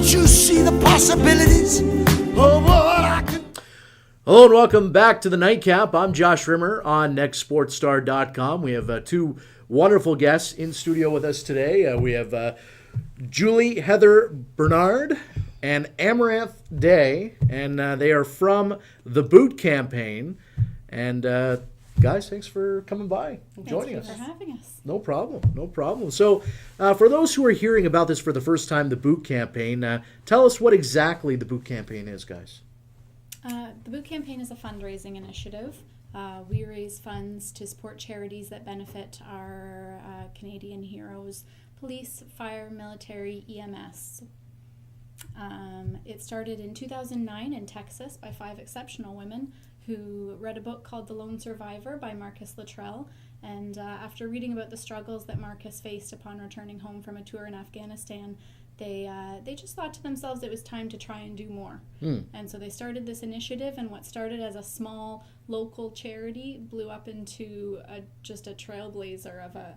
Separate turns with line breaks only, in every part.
Can't you see the possibilities of what I can?
Hello and welcome back to the NiteCap. I'm Josh Rimmer on nextsportstar.com. We have two wonderful guests in studio with us today. We have Julie Heather Bernard and Amaranth Day, and they are from the Boot Campaign. And guys, thanks for coming by and joining us.
Thanks for having us.
No problem. So for those who are hearing about this for the first time, the Boot Campaign, tell us what exactly the Boot Campaign is, guys.
The Boot Campaign is a fundraising initiative. We raise funds to support charities that benefit our Canadian heroes, police, fire, military, EMS. It started in 2009 in Texas by 5 exceptional women who read a book called The Lone Survivor by Marcus Luttrell. And after reading about the struggles that Marcus faced upon returning home from a tour in Afghanistan, they just thought to themselves it was time to try and do more. And so they started this initiative, and what started as a small local charity blew up into just a trailblazer of a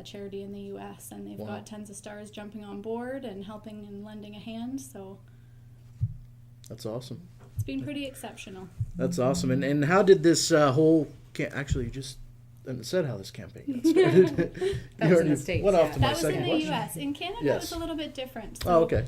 charity in the U.S. And they've got tens of stars jumping on board and helping and lending a hand. So
that's awesome.
It's been pretty exceptional.
That's awesome. And how did this whole actually, you just said how this campaign got started.
That was in the States.
Went off to my
That was
second
in the
question.
U.S. In Canada,
Yes.
it was a little bit different. So,
Oh, okay.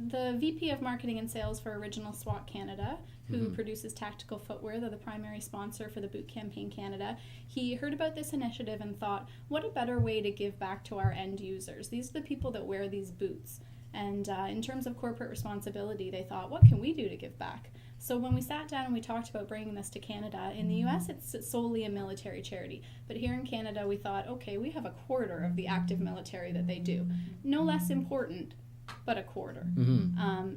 The VP of Marketing and Sales for Original SWAT Canada, who produces tactical footwear, they're the primary sponsor for the Boot Campaign Canada, he heard about this initiative and thought, what a better way to give back to our end users. These are the people that wear these boots. And in terms of corporate responsibility, they thought, what can we do to give back? So when we sat down and we talked about bringing this to Canada, in the U.S. it's solely a military charity. But here in Canada, we thought, okay, we have a quarter of the active military that they do. No less important, but a quarter.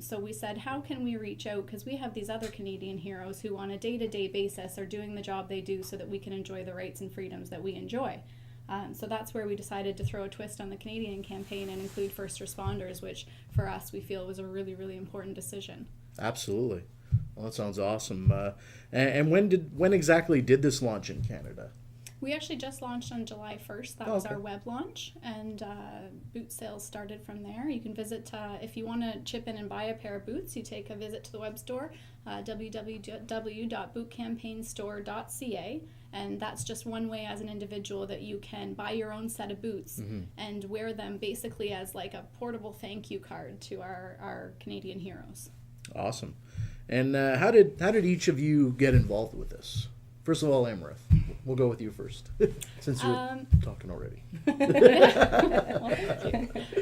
So we said, how can we reach out? Because we have these other Canadian heroes who on a day-to-day basis are doing the job they do so that we can enjoy the rights and freedoms that we enjoy. So that's where we decided to throw a twist on the Canadian campaign and include first responders, which for us we feel was a really, really important decision.
Absolutely. Well, that sounds awesome. And when exactly did this launch in Canada?
We actually just launched on July 1st. That was our web launch, and boot sales started from there. You can visit, if you want to chip in and buy a pair of boots, you take a visit to the web store, www.bootcampaignstore.ca, and that's just one way as an individual that you can buy your own set of boots and wear them basically as like a portable thank you card to our Canadian heroes.
Awesome. And how did each of you get involved with this? First of all, Amaranth, we'll go with you first, since you're talking already.
Well, thank you.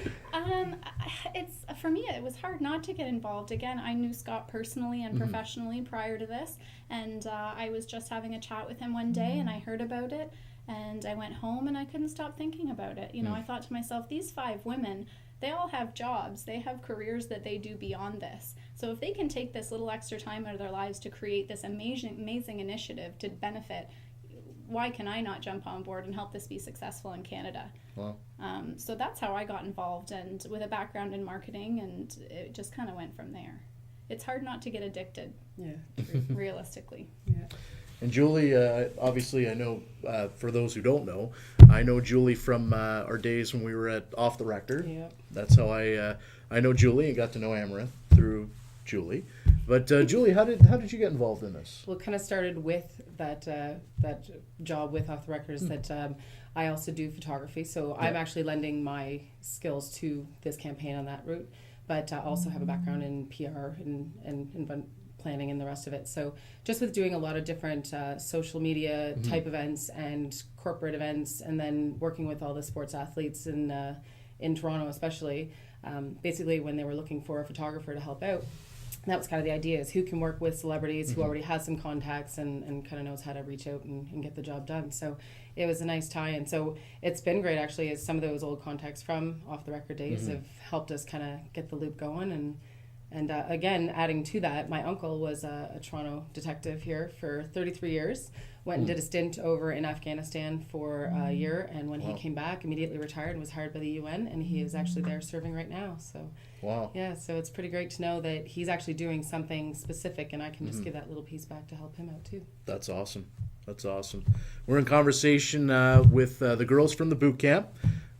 For me, it was hard not to get involved. Again, I knew Scott personally and professionally prior to this, and I was just having a chat with him one day, and I heard about it, and I went home, and I couldn't stop thinking about it. You know, I thought to myself, these 5 women, they all have jobs. They have careers that they do beyond this. So if they can take this little extra time out of their lives to create this amazing initiative to benefit, why can I not jump on board and help this be successful in Canada?
Wow.
So that's how I got involved, and with a background in marketing, and it just kind of went from there. It's hard not to get addicted, realistically.
Yeah.
And Julie, obviously I know, for those who don't know, I know Julie from our days when we were at Off the Record.
Yep.
That's how I know Julie and got to know Amaranth through Julie. But Julie, how did you get involved in this?
Well, it kind of started with that job with Off the Records that I also do photography. So I'm actually lending my skills to this campaign on that route, but I also have a background in PR and planning and the rest of it. So just with doing a lot of different social media type events and corporate events, and then working with all the sports athletes in Toronto especially, basically when they were looking for a photographer to help out, that was kind of the idea, is who can work with celebrities who already has some contacts and kind of knows how to reach out and get the job done. So it was a nice tie-in. So it's been great actually, as some of those old contacts from Off the Record days have helped us kind of get the loop going. And again, adding to that, my uncle was a Toronto detective here for 33 years. Went and did a stint over in Afghanistan for a year, and when he came back, immediately retired and was hired by the UN, and he is actually there serving right now. So, yeah, so it's pretty great to know that he's actually doing something specific, and I can just give that little piece back to help him out too.
That's awesome. That's awesome. We're in conversation with the girls from the boot camp.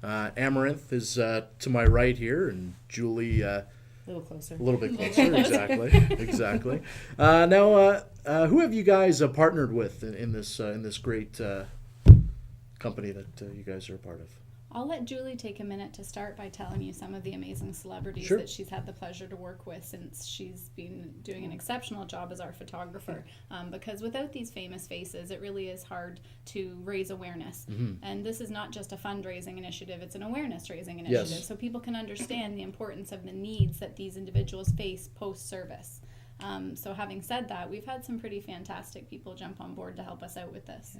Amaranth is to my right here, and Julie
A little closer.
a little bit closer. Exactly. Now, who have you guys partnered with in this great company that you guys are a part of?
I'll let Julie take a minute to start by telling you some of the amazing celebrities
Sure.
that she's had the pleasure to work with since she's been doing an exceptional job as our photographer. Because without these famous faces, it really is hard to raise awareness. And this is not just a fundraising initiative, it's an awareness raising initiative.
Yes.
So people can understand the importance of the needs that these individuals face post-service. So having said that, we've had some pretty fantastic people jump on board to help us out with this.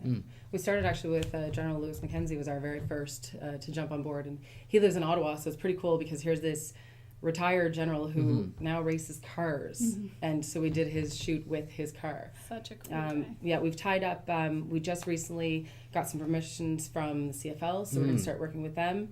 We started actually with General Lewis Mackenzie was our very first to jump on board, and he lives in Ottawa, so it's pretty cool because here's this retired general who now races cars, and so we did his shoot with his car.
Such a cool guy.
Yeah, we've tied up. We just recently got some permissions from the CFL, so we're going to start working with them.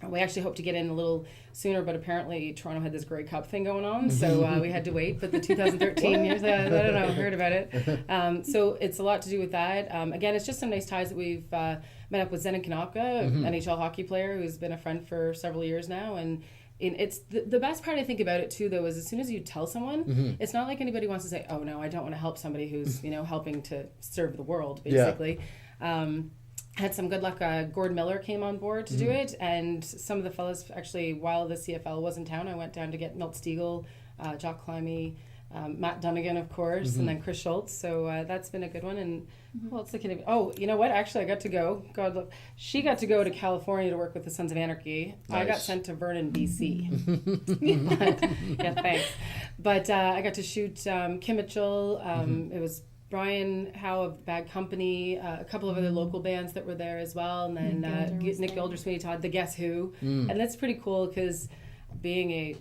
We actually hope to get in a little sooner, but apparently Toronto had this Grey Cup thing going on, so we had to wait. But the 2013 years, I don't know, heard about it. So it's a lot to do with that. Again, it's just some nice ties that we've met up with Zenon Kanopka, NHL hockey player who's been a friend for several years now. And it's the best part I think about it too, though, is as soon as you tell someone, it's not like anybody wants to say, oh no, I don't want to help somebody who's helping to serve the world, basically. Had some good luck. Gord Miller came on board to do it, and some of the fellas actually, while the CFL was in town, I went down to get Milt Stiegel, Jock Climby, Matt Dunnigan, of course, and then Chris Schultz. So that's been a good one. And who else? Oh, you know what? Actually, I got to go. God, look, she got to go to California to work with the Sons of Anarchy.
Nice.
I got sent to Vernon, BC. Yeah, thanks. But I got to shoot Kim Mitchell. It was Brian Howe of Bad Company, a couple of other local bands that were there as well, and then Nick Gildersleeve, Todd, the Guess Who. And that's pretty cool because being a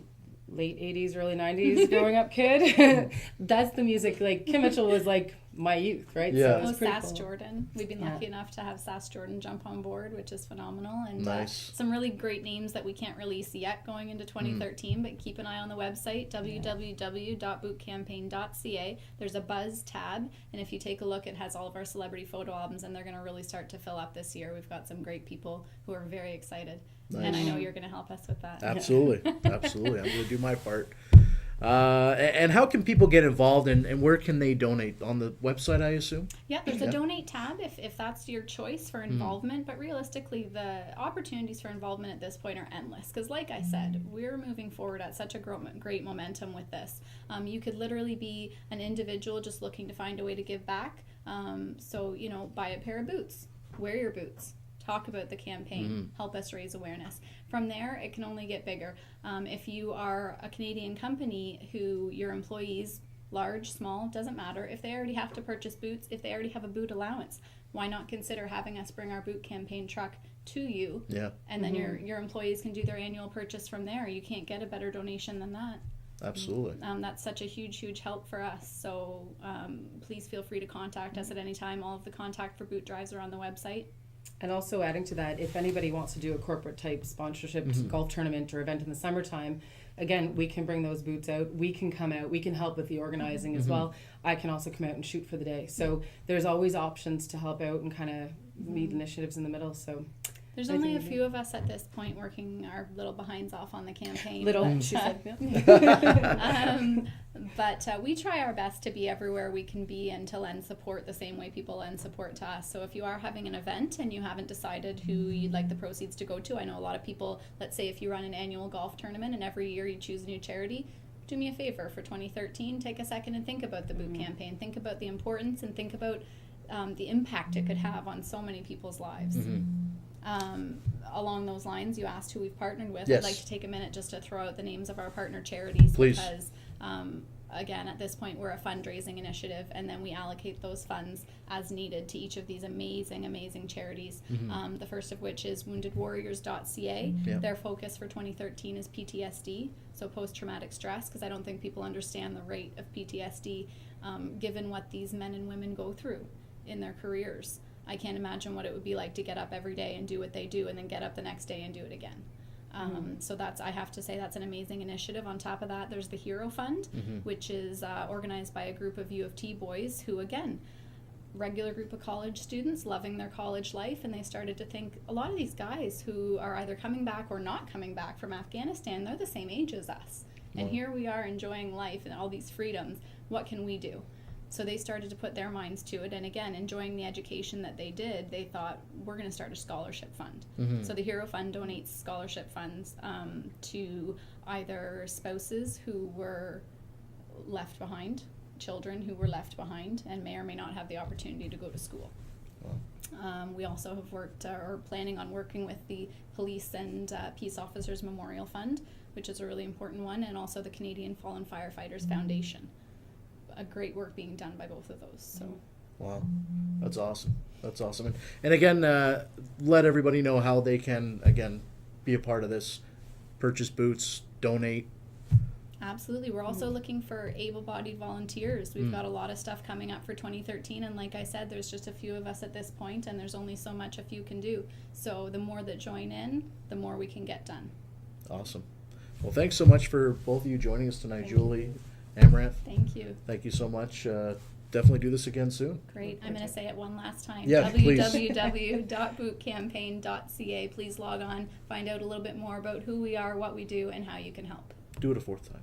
late 80s, early 90s growing up kid, that's the music. Like Kim Mitchell was like my youth, right?
Yeah.
So it's pretty
Sass
cool.
Jordan. We've been lucky enough to have Sass Jordan jump on board, which is phenomenal. And
Nice.
some really great names that we can't release yet going into 2013, but keep an eye on the website, www.bootcampaign.ca. There's a Buzz tab, and if you take a look, it has all of our celebrity photo albums, and they're going to really start to fill up this year. We've got some great people who are very excited, and I know you're going to help us with that.
Absolutely. I'm going to do my part. And how can people get involved, and where can they donate? On the website, I assume?
Yeah, there's a donate tab if that's your choice for involvement, but realistically the opportunities for involvement at this point are endless because like I said, we're moving forward at such a great momentum with this. You could literally be an individual just looking to find a way to give back. So, buy a pair of boots, wear your boots. Talk about the campaign, help us raise awareness. From there, it can only get bigger. If you are a Canadian company who your employees, large, small, doesn't matter, if they already have to purchase boots, if they already have a boot allowance, why not consider having us bring our boot campaign truck to you?
Yeah.
And then your employees can do their annual purchase from there. You can't get a better donation than that.
Absolutely.
That's such a huge help for us. So please feel free to contact us at any time. All of the contact for boot drives are on the website.
And also adding to that, if anybody wants to do a corporate type sponsorship golf tournament or event in the summertime, again, we can bring those boots out. We can come out. We can help with the organizing as well. I can also come out and shoot for the day. So there's always options to help out and kind of meet initiatives in the middle. So
there's only a few of us at this point working our little behinds off on the campaign.
She said,
but we try our best to be everywhere we can be and to lend support the same way people lend support to us. So if you are having an event and you haven't decided who you'd like the proceeds to go to, I know a lot of people, let's say if you run an annual golf tournament and every year you choose a new charity, do me a favor for 2013, take a second and think about the boot campaign. Think about the importance and think about the impact it could have on so many people's lives. Along those lines, you asked who we've partnered with.
Yes.
I'd like to take a minute just to throw out the names of our partner charities.
Please.
Because again, at this point, we're a fundraising initiative, and then we allocate those funds as needed to each of these amazing charities. The first of which is woundedwarriors.ca.
Yep.
Their focus for 2013 is PTSD, so post-traumatic stress, because I don't think people understand the rate of PTSD given what these men and women go through in their careers. I can't imagine what it would be like to get up every day and do what they do and then get up the next day and do it again. So I have to say that's an amazing initiative. On top of that, there's the Hero Fund, which is organized by a group of U of T boys who, again, regular group of college students loving their college life, and they started to think a lot of these guys who are either coming back or not coming back from Afghanistan, they're the same age as us. And here we are enjoying life and all these freedoms. What can we do? So they started to put their minds to it, and again, enjoying the education that they did, they thought, we're going to start a scholarship fund. So the Hero Fund donates scholarship funds to either spouses who were left behind, children who were left behind and may or may not have the opportunity to go to school. We also have worked or planning on working with the Police and Peace Officers Memorial Fund, which is a really important one, and also the Canadian Fallen Firefighters Foundation. A great work being done by both of those. So.
Wow, that's awesome. That's awesome. And again, let everybody know how they can, again, be a part of this. Purchase boots, donate.
Absolutely. We're also looking for able-bodied volunteers. We've got a lot of stuff coming up for 2013, and like I said, there's just a few of us at this point, and there's only so much a few can do. So the more that join in, the more we can get done.
Awesome. Well, thanks so much for both of you joining us tonight, Julie, Amaranth.
Thank you.
Thank you so much. Definitely do this again soon.
Great. I'm going to say it one last time.
Yeah, please.
www.bootcampaign.ca. Please log on, find out a little bit more about who we are, what we do, and how you can help.
Do it a fourth time.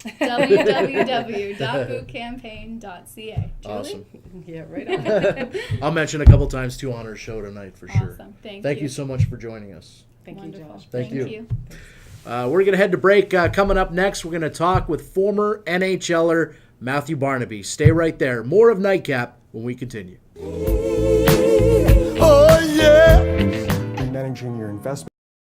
www.bootcampaign.ca. Julie?
Awesome.
Yeah, right on.
I'll mention a couple times too on our show tonight for sure.
Awesome. Thank
Thank
you.
you so much for joining us.
Thank
Wonderful.
you, Josh.
Thank you.
you.
We're going to head to break. Coming up next, we're going to talk with former NHLer Matthew Barnaby. Stay right there. More of NiteCap when we continue.
Oh, yeah.
In managing your investment.